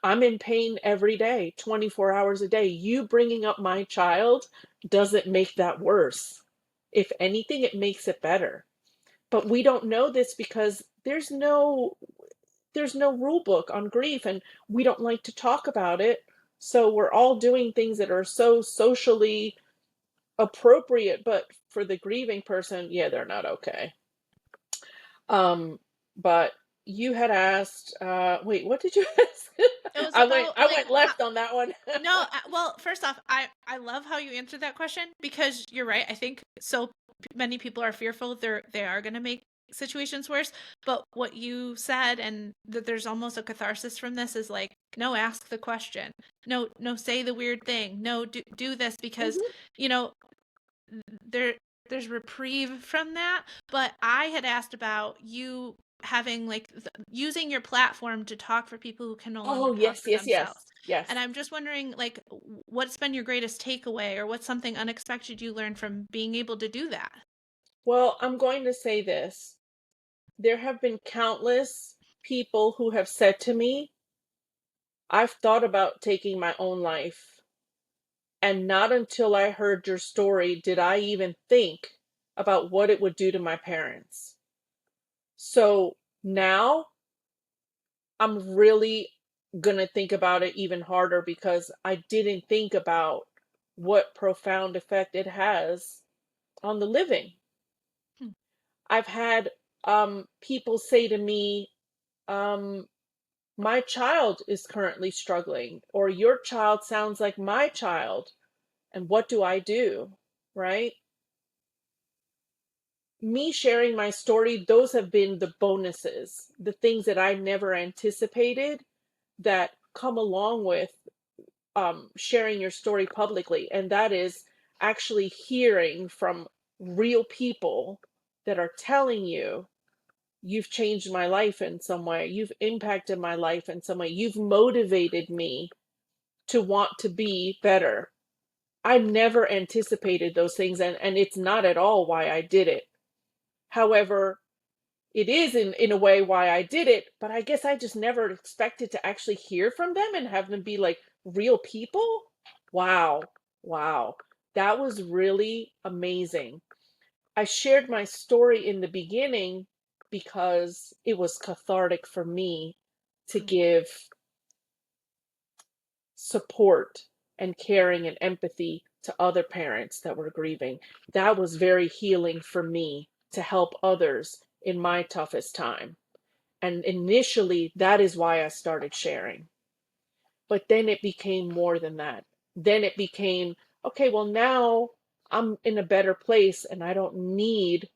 I'm in pain every day, 24 hours a day. You bringing up my child doesn't make that worse. If anything, it makes it better. But we don't know this because there's no rule book on grief, and we don't like to talk about it. So we're all doing things that are so socially appropriate, but for the grieving person, yeah, they're not okay. But you had asked, wait, what did you ask? It was I went about I like went left on that one. no, well, first off, I love how you answered that question, because you're right. I think so many people are fearful they are going to make situations worse, but what you said, and that there's almost a catharsis from this, is like, no, ask the question. No, say the weird thing. No, do this, because Mhm. you know there there's reprieve from that. But I had asked about you having like using your platform to talk for people who can no longer Oh, talk yes, for yes, yes, themselves. yes. And I'm just wondering, like, what's been your greatest takeaway, or what's something unexpected you learned from being able to do that? Well, I'm going to say this. There have been countless people who have said to me, I've thought about taking my own life. And not until I heard your story did I even think about what it would do to my parents. So now I'm really gonna think about it even harder because I didn't think about what profound effect it has on the living. Hmm. I've had people say to me, um, my child is currently struggling, or your child sounds like my child, and what do I do? Right? Me sharing my story, those have been the bonuses, the things that I never anticipated that come along with sharing your story publicly. And that is actually hearing from real people that are telling you, you've changed my life in some way, you've impacted my life in some way, you've motivated me to want to be better. I never anticipated those things, and it's not at all why I did it. However, it is in a way why I did it, but I guess I just never expected to actually hear from them and have them be like real people. Wow. Wow. That was really amazing. I shared my story in the beginning because it was cathartic for me to Hmm. give support and caring and empathy to other parents that were grieving. That was very healing for me to help others in my toughest time. And initially, that is why I started sharing. But then it became more than that. Then it became, okay, well, now I'm in a better place and I don't need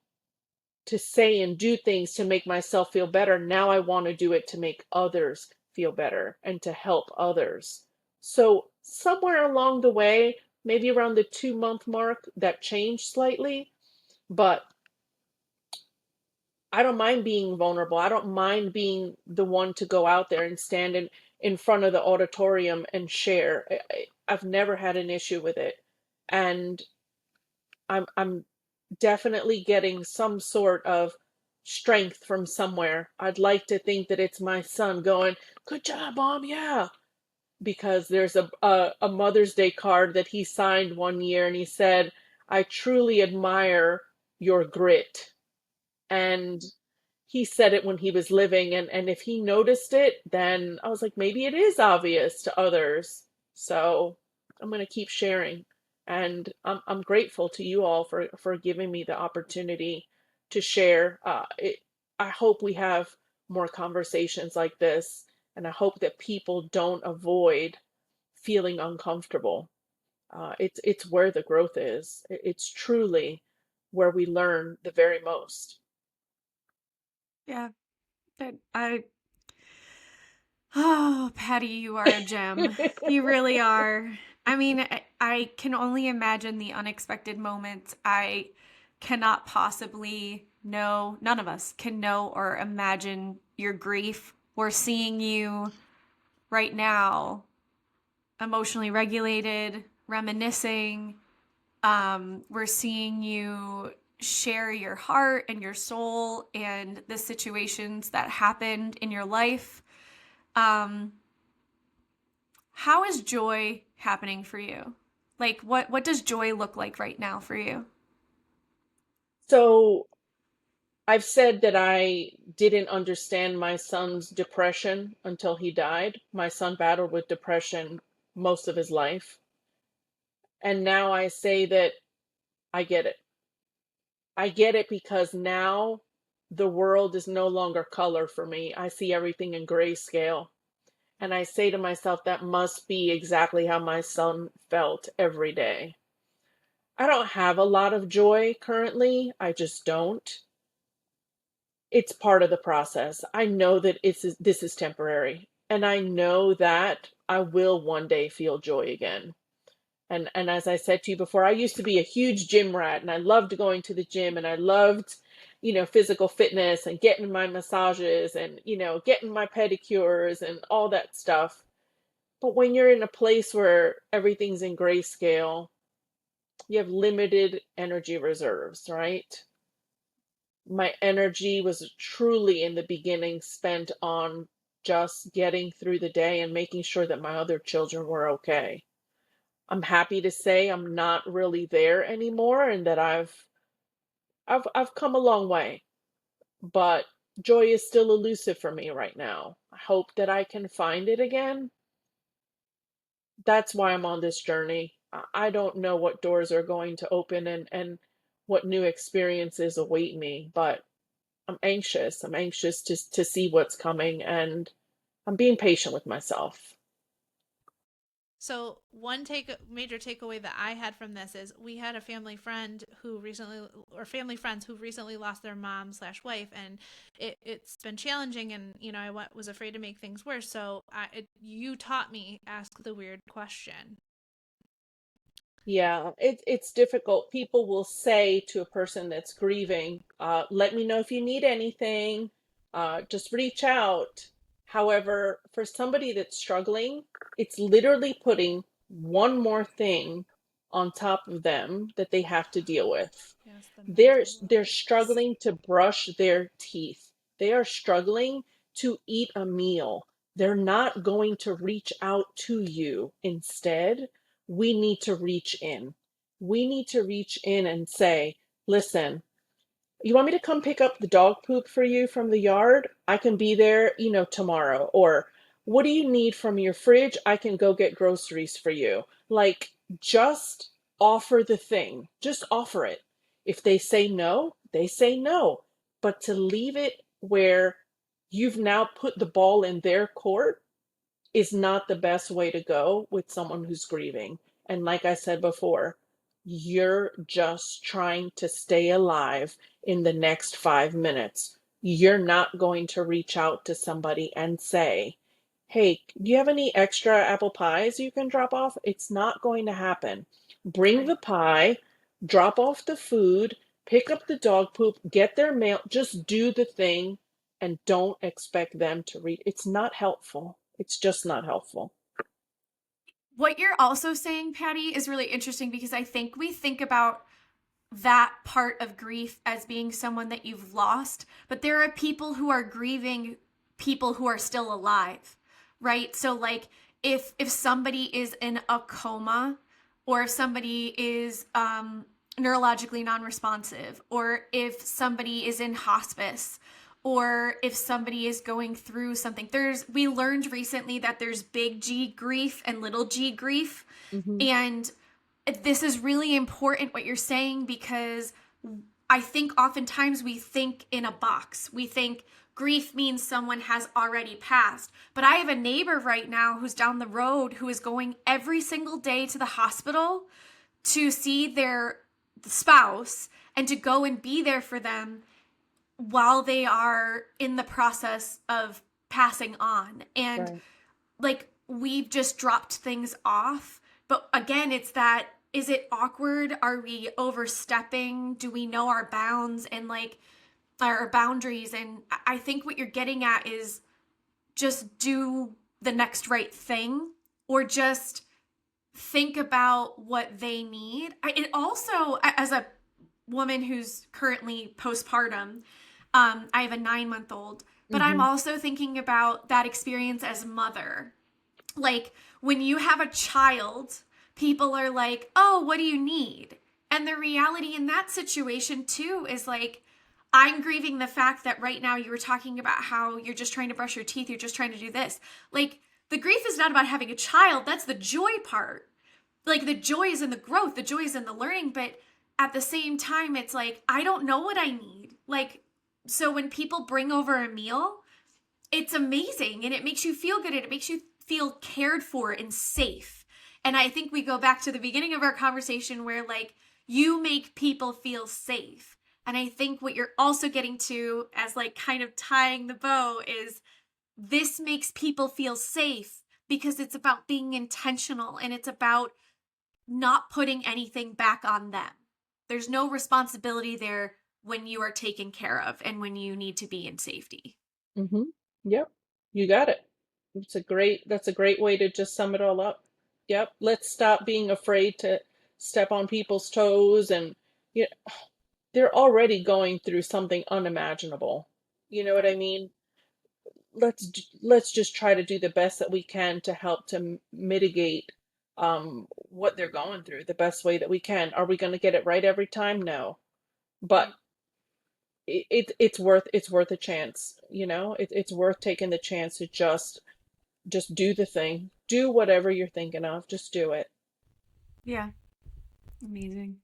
to say and do things to make myself feel better. Now I want to do it to make others feel better and to help others. So, somewhere along the way, maybe around the 2 month mark, that changed slightly. But I don't mind being vulnerable. I don't mind being the one to go out there and stand in front of the auditorium and share. I've never had an issue with it. And I'm definitely getting some sort of strength from somewhere. I'd like to think that it's my son going, "Good job, mom, yeah." Because there's a Mother's Day card that he signed one year and he said, "I truly admire your grit." And he said it when he was living, and if he noticed it, then I was like, maybe it is obvious to others. So I'm going to keep sharing. And I'm grateful to you all for giving me the opportunity to share. I hope we have more conversations like this, and I hope that people don't avoid feeling uncomfortable. It's where the growth is. It's truly where we learn the very most. Yeah. I Oh, Patty, you are a gem. You really are. I mean, I can only imagine the unexpected moments. I cannot possibly know, none of us can know or imagine your grief. We're seeing you right now, emotionally regulated, reminiscing, We're seeing you share your heart and your soul and the situations that happened in your life. How is joy happening for you? Like, what does joy look like right now for you? So I've said that I didn't understand my son's depression until he died. My son battled with depression most of his life. And now I say that I get it. I get it because now the world is no longer color for me. I see everything in grayscale. And I say to myself, that must be exactly how my son felt every day. I don't have a lot of joy currently. I just don't. It's part of the process. I know that this is temporary. And I know that I will one day feel joy again. And as I said to you before, I used to be a huge gym rat and I loved going to the gym and I loved, physical fitness and getting my massages and, getting my pedicures and all that stuff. But when you're in a place where everything's in grayscale, you have limited energy reserves, right? My energy was truly in the beginning spent on just getting through the day and making sure that my other children were okay. I'm happy to say I'm not really there anymore and that I've come a long way, but joy is still elusive for me right now. I hope that I can find it again. That's why I'm on this journey. I don't know what doors are going to open and what new experiences await me, but I'm anxious. I'm anxious to see what's coming and I'm being patient with myself. So one major takeaway that I had from this is we had a family friend who recently, or family friends who recently lost their mom slash wife, and it's been challenging, and was afraid to make things worse. So you taught me ask the weird question. Yeah, it's difficult. People will say to a person that's grieving, let me know if you need anything, just reach out. However, for somebody that's struggling, it's literally putting one more thing on top of them that they have to deal with. Yes, the They're mental load. struggling to brush their teeth. They are struggling to eat a meal. They're not going to reach out to you. Instead, we need to reach in. We need to reach in and say, listen, you want me to come pick up the dog poop for you from the yard? I can be there, tomorrow. Or what do you need from your fridge? I can go get groceries for you. Like, just offer the thing. Just offer it. If they say no, they say no. But to leave it where you've now put the ball in their court is not the best way to go with someone who's grieving. And like I said before, you're just trying to stay alive in the next 5 minutes. You're not going to reach out to somebody and say, hey, do you have any extra apple pies you can drop off? It's not going to happen. Bring the Right. pie, drop off the food, pick up the dog poop, get their mail, just do the thing and don't expect them to read. It's not helpful. It's just not helpful. What you're also saying, Patty, is really interesting because I think we think about that part of grief as being someone that you've lost, but there are people who are grieving people who are still alive, right? So like if somebody is in a coma or if somebody is neurologically non-responsive or if somebody is in hospice or if somebody is going through something, we learned recently that there's big G grief and little G grief. Mm-hmm. And this is really important what you're saying because I think oftentimes we think in a box. We think grief means someone has already passed. But I have a neighbor right now who's down the road who is going every single day to the hospital to see their spouse and to go and be there for them while they are in the process of passing on. And Right. like we've just dropped things off. But again, it's that, is it awkward? Are we overstepping? Do we know our bounds and like our boundaries? And I think what you're getting at is just do the next right thing or just think about what they need. It also, as a woman who's currently postpartum, I have a 9-month-old, but I'm also thinking about that experience as mother. Like when you have a child, people are like, oh, what do you need? And the reality in that situation too is like, I'm grieving the fact that right now you were talking about how you're just trying to brush your teeth, you're just trying to do this. Like, the grief is not about having a child, that's the joy part. Like, the joy is in the growth, the joy is in the learning, but at the same time, it's like, I don't know what I need. Like, so when people bring over a meal, it's amazing and it makes you feel good and it makes you feel cared for and safe. And I think we go back to the beginning of our conversation where like you make people feel safe. And I think what you're also getting to as like kind of tying the bow is this makes people feel safe because it's about being intentional and it's about not putting anything back on them. There's no responsibility there when you are taken care of and when you need to be in safety. Mm-hmm. Yep. You got it. That's a great way to just sum it all up. Yep. Let's stop being afraid to step on people's toes and yeah, they're already going through something unimaginable. You know what I mean? Let's just try to do the best that we can to help to mitigate what they're going through the best way that we can. Are we going to get it right every time? No. But it's worth a chance, you know? It's worth taking the chance to just do the thing. Do whatever you're thinking of. Just do it. Yeah. Amazing.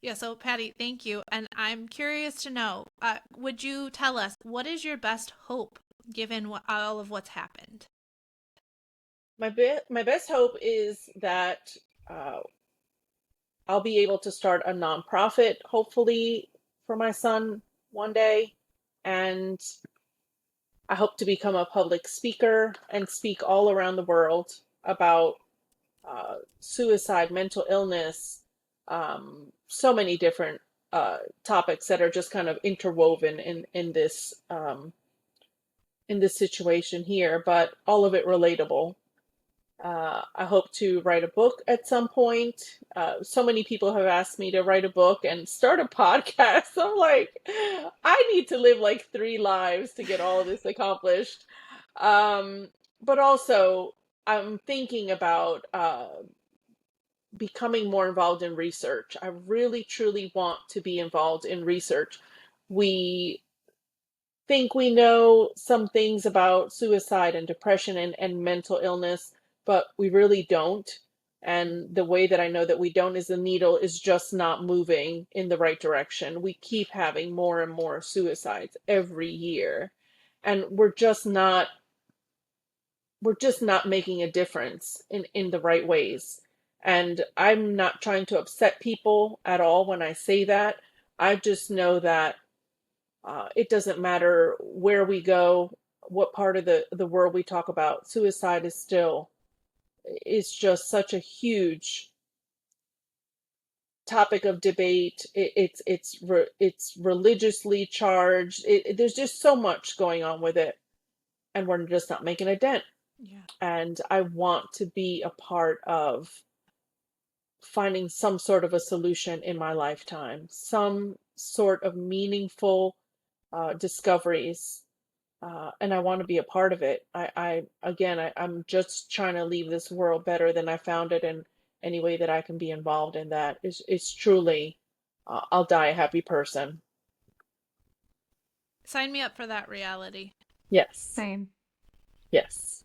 Yeah, so Patty, thank you. And I'm curious to know, would you tell us what is your best hope given all of what's happened? My best hope is that uh, I'll be able to start a nonprofit, hopefully, for my son one day. And I hope to become a public speaker and speak all around the world about suicide, mental illness, so many different topics that are just kind of interwoven in this situation here, but all of it relatable. I hope to write a book at some point. So many people have asked me to write a book and start a podcast. I'm like, I need to live like 3 lives to get all of this accomplished. Um, but also, I'm thinking about becoming more involved in research. I really, truly want to be involved in research. We think we know some things about suicide and depression and mental illness, but we really don't. And the way that I know that we don't is the needle is just not moving in the right direction. We keep having more and more suicides every year. And we're just not making a difference in the right ways. And I'm not trying to upset people at all when I say that. I just know that it doesn't matter where we go, what part of the world we talk about. Suicide is just such a huge topic of debate. It's religiously charged. There's just so much going on with it, and we're just not making a dent. Yeah. And I want to be a part of finding some sort of a solution in my lifetime, some sort of meaningful discoveries, and I want to be a part of it. I'm just trying to leave this world better than I found it, and any way that I can be involved in that is truly, I'll die a happy person. Sign me up for that reality. Yes, Same. yes.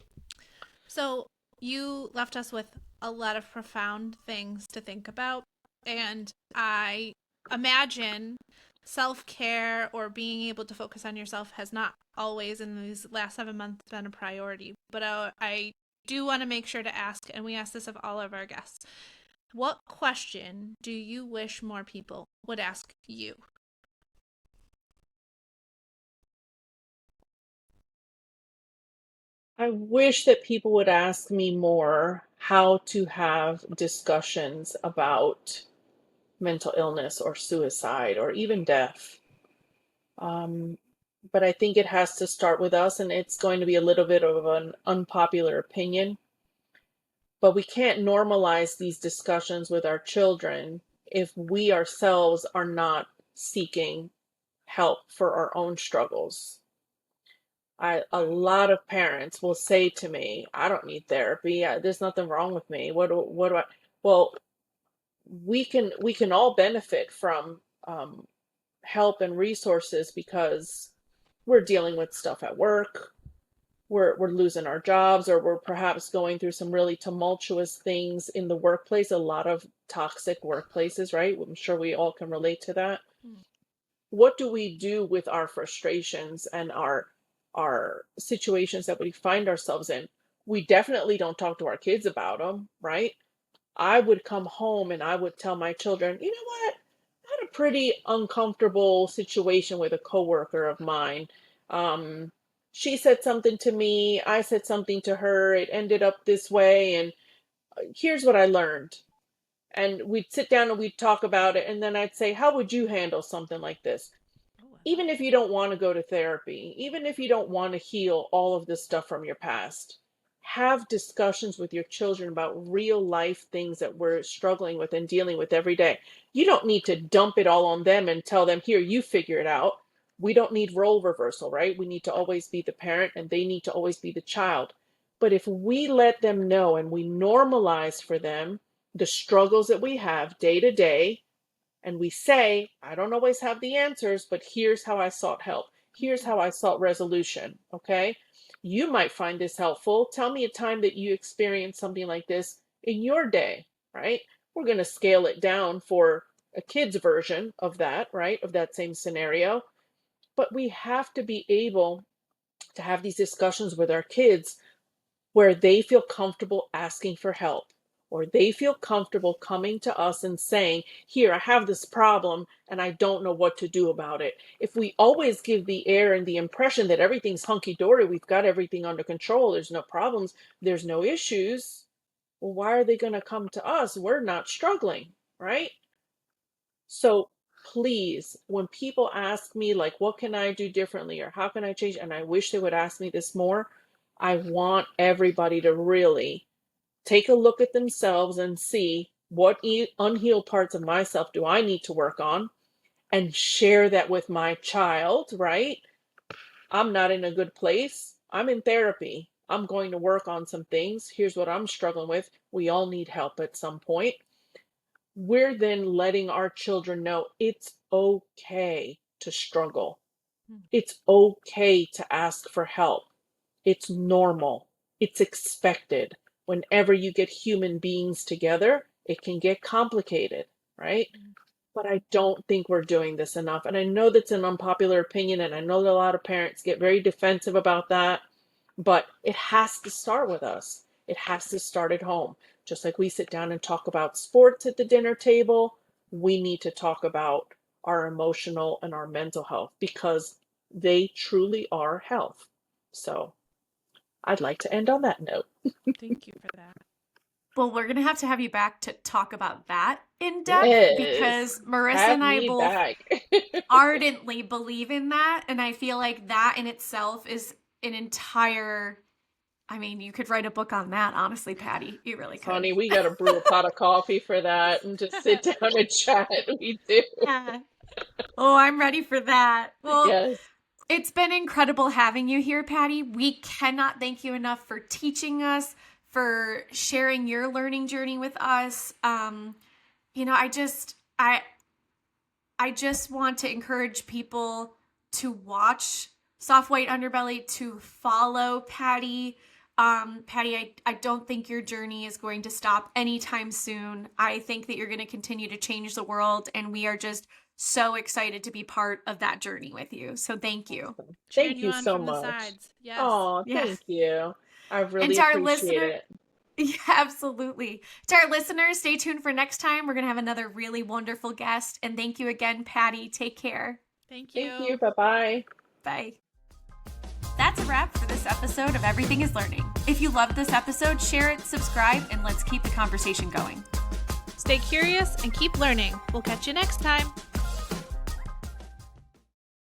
So you left us with a lot of profound things to think about. And I imagine self-care or being able to focus on yourself has not always in these last 7 months been a priority. But I do want to make sure to ask, and we ask this of all of our guests, what question do you wish more people would ask you? I wish that people would ask me more how to have discussions about mental illness or suicide or even death. Um, but I think it has to start with us, and it's going to be a little bit of an unpopular opinion. But we can't normalize these discussions with our children if we ourselves are not seeking help for our own struggles. A lot of parents will say to me, I don't need therapy. There's nothing wrong with me. What do I? Well, we can all benefit from help and resources because we're dealing with stuff at work. We're losing our jobs, or we're perhaps going through some really tumultuous things in the workplace. A lot of toxic workplaces, right? I'm sure we all can relate to that. Mm. What do we do with our frustrations and our situations that we find ourselves in? We definitely don't talk to our kids about them, right? I would come home and I would tell my children, you know what? I had a pretty uncomfortable situation with a coworker of mine. Um, she said something to me, I said something to her, it ended up this way, and here's what I learned. And we'd sit down and we'd talk about it, and then I'd say, how would you handle something like this? Oh, I Even love if you don't want to go to therapy, even if you don't want to heal all of this stuff from your past, have discussions with your children about real life things that we're struggling with and dealing with every day. You don't need to dump it all on them and tell them, here, you figure it out. We don't need role reversal, right? We need to always be the parent and they need to always be the child. But if we let them know and we normalize for them the struggles that we have day to day, and we say, I don't always have the answers, but here's how I sought help. Here's how I sought resolution. Okay. You might find this helpful. Tell me a time that you experienced something like this in your day, right? We're going to scale it down for a kid's version of that, right? Of that same scenario. But we have to be able to have these discussions with our kids where they feel comfortable asking for help, or they feel comfortable coming to us and saying, here, I have this problem and I don't know what to do about it. If we always give the air and the impression that everything's hunky-dory, we've got everything under control, there's no problems, there's no issues, well, why are they going to come to us? We're not struggling, right? So please, when people ask me, like, what can I do differently or how can I change? And I wish they would ask me this more. I want everybody to really take a look at themselves and see what unhealed parts of myself do I need to work on, and share that with my child, right? I'm not in a good place. I'm in therapy. I'm going to work on some things. Here's what I'm struggling with. We all need help at some point. We're then letting our children know it's okay to struggle. Mm. It's okay to ask for help. It's normal. It's expected. Whenever you get human beings together, it can get complicated, right? Mm. But I don't think we're doing this enough. And I know that's an unpopular opinion, and I know that a lot of parents get very defensive about that, but it has to start with us. It has to start at home. Just like we sit down and talk about sports at the dinner table, we need to talk about our emotional and our mental health because they truly are health. So I'd like to end on that note. Thank you for that. Well, we're going to have you back to talk about that in depth Yes. because Marissa Have and I me both back. ardently believe in that. And I feel like that in itself is an entire, I mean, you could write a book on that, honestly, Patty. You really could. Honey, we got to brew a pot of coffee for that and just sit down and chat. We do. Yeah. Oh, I'm ready for that. Well, Yes. it's been incredible having you here, Patty. We cannot thank you enough for teaching us, for sharing your learning journey with us. I just want to encourage people to watch Soft White Underbelly, to follow Patty. Patty, I don't think your journey is going to stop anytime soon. I think that you're going to continue to change the world, and we are just so excited to be part of that journey with you. So thank you. Awesome. Cheering Thank you you on so from the much. sides. Yes. Oh, Yes. thank you. I And really to our appreciate listener, it. yeah, absolutely. To our listeners, stay tuned for next time. We're going to have another really wonderful guest. And thank you again, Patty. Take care. Thank you. Thank you. Bye-bye. Bye. That's a wrap for this episode of Everything is Learning. If you loved this episode, share it, subscribe, and let's keep the conversation going. Stay curious and keep learning. We'll catch you next time.